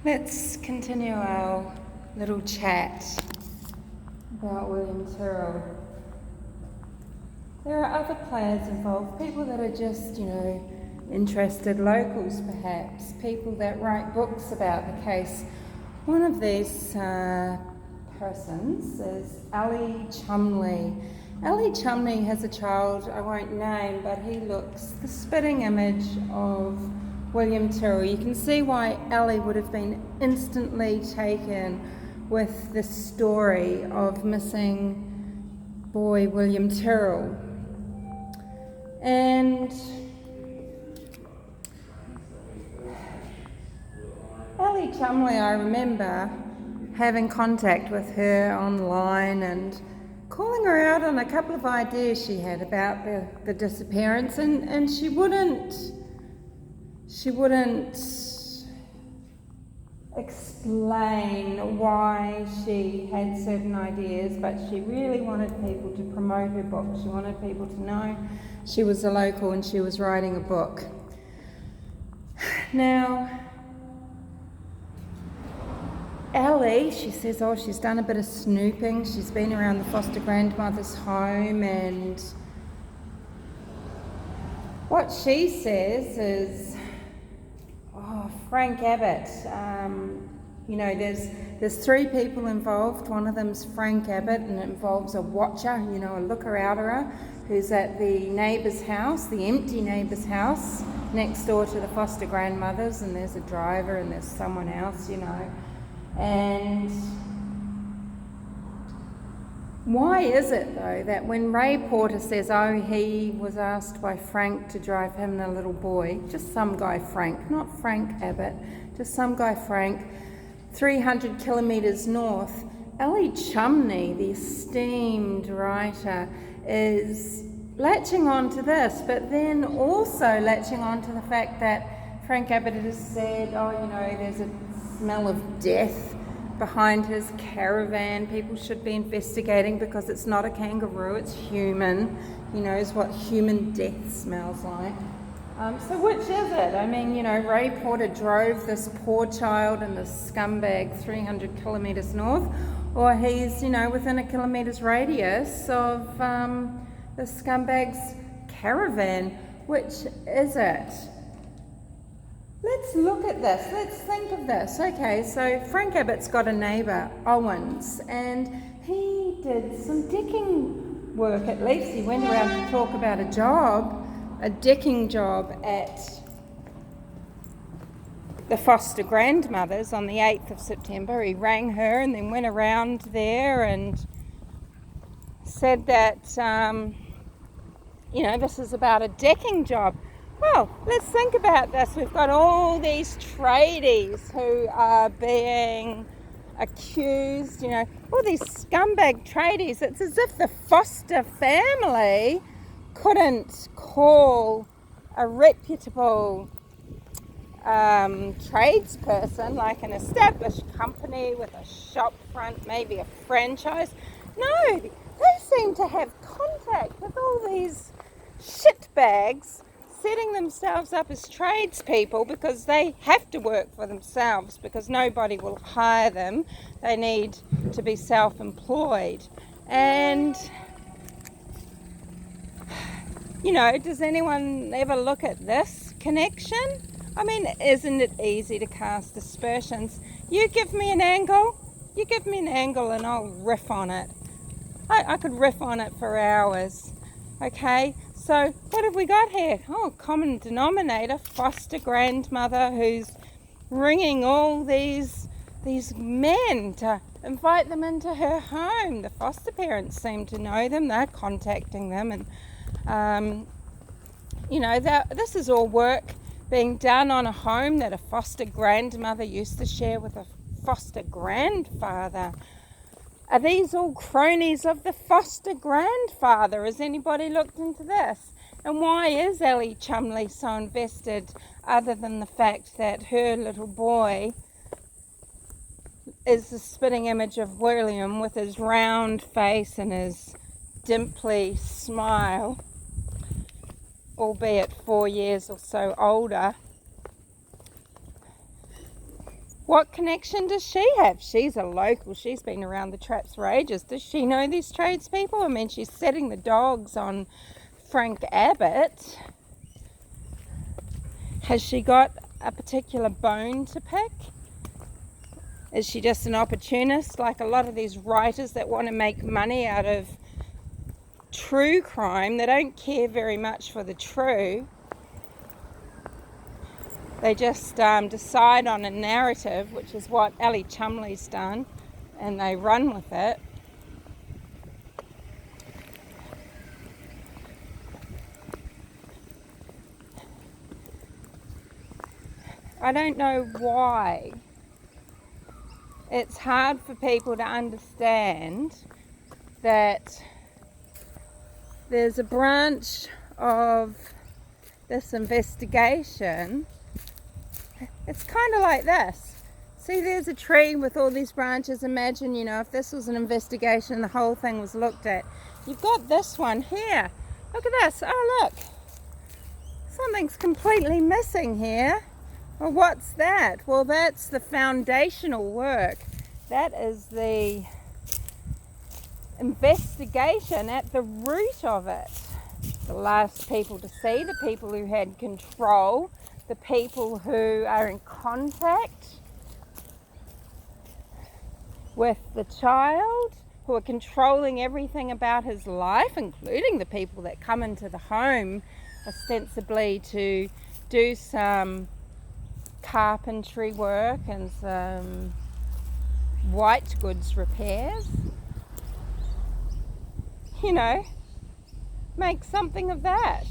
Let's continue our little chat about William Tyrrell. There are other players involved, people that are just, interested locals perhaps, people that write books about the case. One of these persons is Ali Chumley. Ali Chumley has a child I won't name, but he looks the spitting image of William Tyrrell. You can see why Ali would have been instantly taken with the story of missing boy William Tyrrell. And Ali Chumley, I remember having contact with her online and calling her out on a couple of ideas she had about the disappearance, and she wouldn't explain why she had certain ideas, but she really wanted people to promote her book. She wanted people to know she was a local and she was writing a book. Now, Ali, she says, she's done a bit of snooping. She's been around the foster grandmother's home, and what she says is, Frank Abbott, there's three people involved. One of them's Frank Abbott, and it involves a watcher, a looker-outerer, who's at the neighbour's house, the empty neighbour's house, next door to the foster grandmother's, and there's a driver and there's someone else, And why is it, though, that when Ray Porter says, he was asked by Frank to drive him and a little boy, just some guy Frank, not Frank Abbott, just some guy Frank, 300 kilometres north, Ali Chumley, the esteemed writer, is latching on to this, but then also latching on to the fact that Frank Abbott has said, there's a smell of death behind his caravan. People should be investigating because it's not a kangaroo, it's human. He knows what human death smells like. So which is it? Ray Porter drove this poor child and this scumbag 300 kilometres north, or he's, within a kilometre's radius of the scumbag's caravan. Which is it? Let's look at this. Let's think of this. Okay, so Frank Abbott's got a neighbour, Owens, and he did some decking work at least. He went around to talk about a decking job at the foster grandmother's on the 8th of September. He rang her and then went around there and said that, this is about a decking job. Well, let's think about this. We've got all these tradies who are being accused, all these scumbag tradies. It's as if the Foster family couldn't call a reputable tradesperson, like an established company with a shop front, maybe a franchise. No, they seem to have contact with all these shitbags setting themselves up as tradespeople because they have to work for themselves because nobody will hire them. They need to be self-employed. And, does anyone ever look at this connection? Isn't it easy to cast aspersions? You give me an angle and I'll riff on it. I could riff on it for hours. Okay, so what have we got here? Common denominator, foster grandmother who's ringing all these men to invite them into her home. The foster parents seem to know them. They're contacting them, and this is all work being done on a home that a foster grandmother used to share with a foster grandfather. Are these all cronies of the foster grandfather? Has anybody looked into this? And why is Ali Chumley so invested, other than the fact that her little boy is the spitting image of William with his round face and his dimply smile, albeit 4 years or so older? What connection does she have? She's a local. She's been around the traps for ages. Does she know these tradespeople? I mean, she's setting the dogs on Frank Abbott. Has she got a particular bone to pick? Is she just an opportunist, like a lot of these writers that want to make money out of true crime? They don't care very much for the true. They just decide on a narrative, which is what Ellie Chumley's done, and they run with it. I don't know why it's hard for people to understand that there's a branch of this investigation. It's kind of like this. See, there's a tree with all these branches. Imagine, if this was an investigation, the whole thing was looked at. You've got this one here. Look at this. Oh, look. Something's completely missing here. Well, what's that? Well, that's the foundational work. That is the investigation at the root of it. The last people to see, the people who had control, the people who are in contact with the child, who are controlling everything about his life, including the people that come into the home ostensibly to do some carpentry work and some white goods repairs. Make something of that.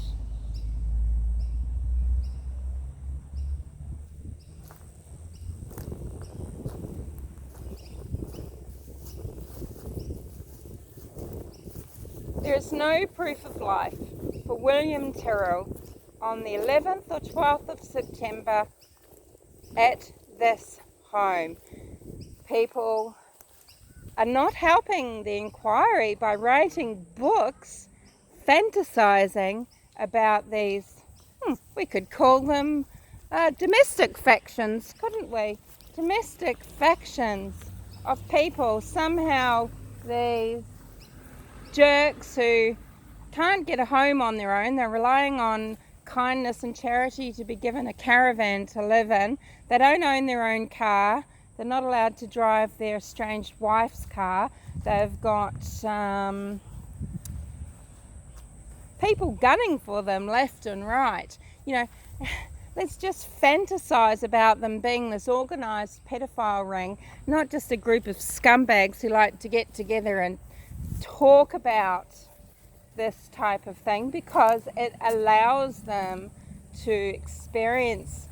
There is no proof of life for William Tyrrell on the 11th or 12th of September at this home. People are not helping the inquiry by writing books fantasizing about these, we could call them domestic factions, couldn't we? Domestic factions of people. Somehow these jerks who can't get a home on their own, they're relying on kindness and charity to be given a caravan to live in. They don't own their own car. They're not allowed to drive their estranged wife's car. They've got people gunning for them left and right. Let's just fantasize about them being this organised pedophile ring, not just a group of scumbags who like to get together and talk about this type of thing, because it allows them to experience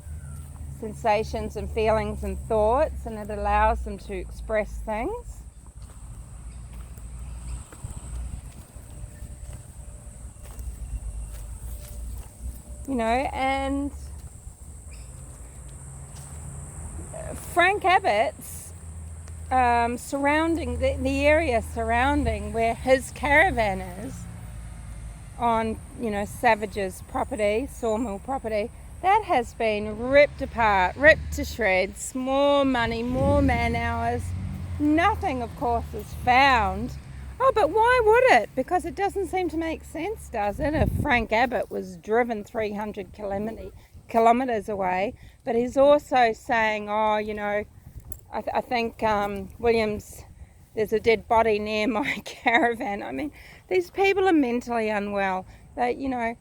sensations and feelings and thoughts, and it allows them to express things. And Frank Abbott's surrounding the area surrounding where his caravan is on Savage's property, sawmill property, that has been ripped apart, ripped to shreds. More money, more man hours. Nothing, of course, is found. Oh, but why would it? Because it doesn't seem to make sense, does it? If Frank Abbott was driven 300 kilometres away, but he's also saying, I think William's, there's a dead body near my caravan. I mean, these people are mentally unwell. They're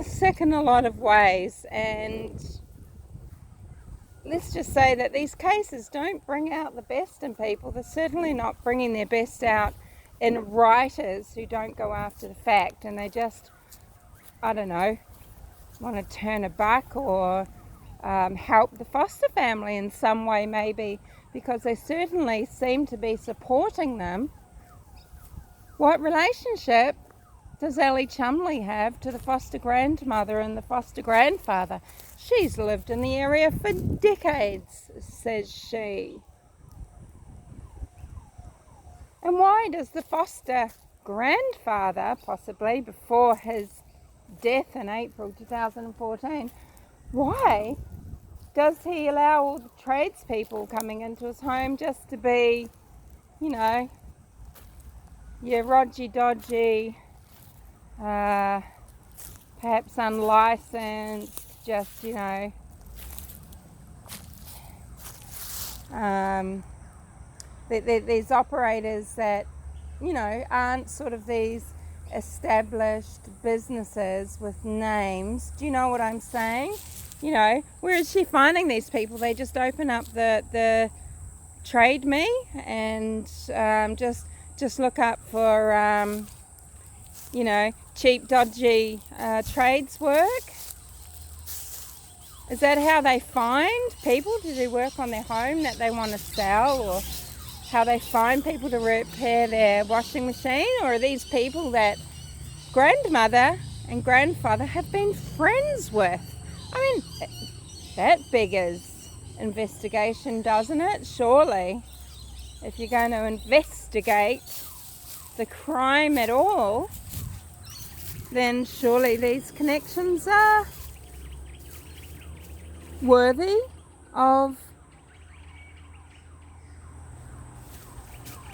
sick in a lot of ways, and let's just say that these cases don't bring out the best in people. They're certainly not bringing their best out in writers who don't go after the fact, and they just, want to turn a buck or help the foster family in some way, maybe, because they certainly seem to be supporting them. What relationship does Ellie Chumley have to the foster grandmother and the foster grandfather? She's lived in the area for decades, says she. And why does the foster grandfather, possibly before his death in April 2014, why does he allow all the tradespeople coming into his home just to be, you know, your Rogy Dodgy, perhaps unlicensed, just, you know, there's operators that, you know, aren't sort of these established businesses with names. Do you know what I'm saying? You know, where is she finding these people? They just open up the Trade Me and just look up for, you know, cheap, dodgy trades work. Is that how they find people to do work on their home that they want to sell, or how they find people to repair their washing machine? Or are these people that grandmother and grandfather have been friends with? I mean, that beggars investigation, doesn't it? Surely, if you're going to investigate the crime at all, then surely these connections are worthy of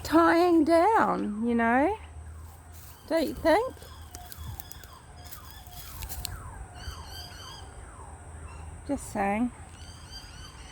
tying down, you know? Don't you think? Just saying.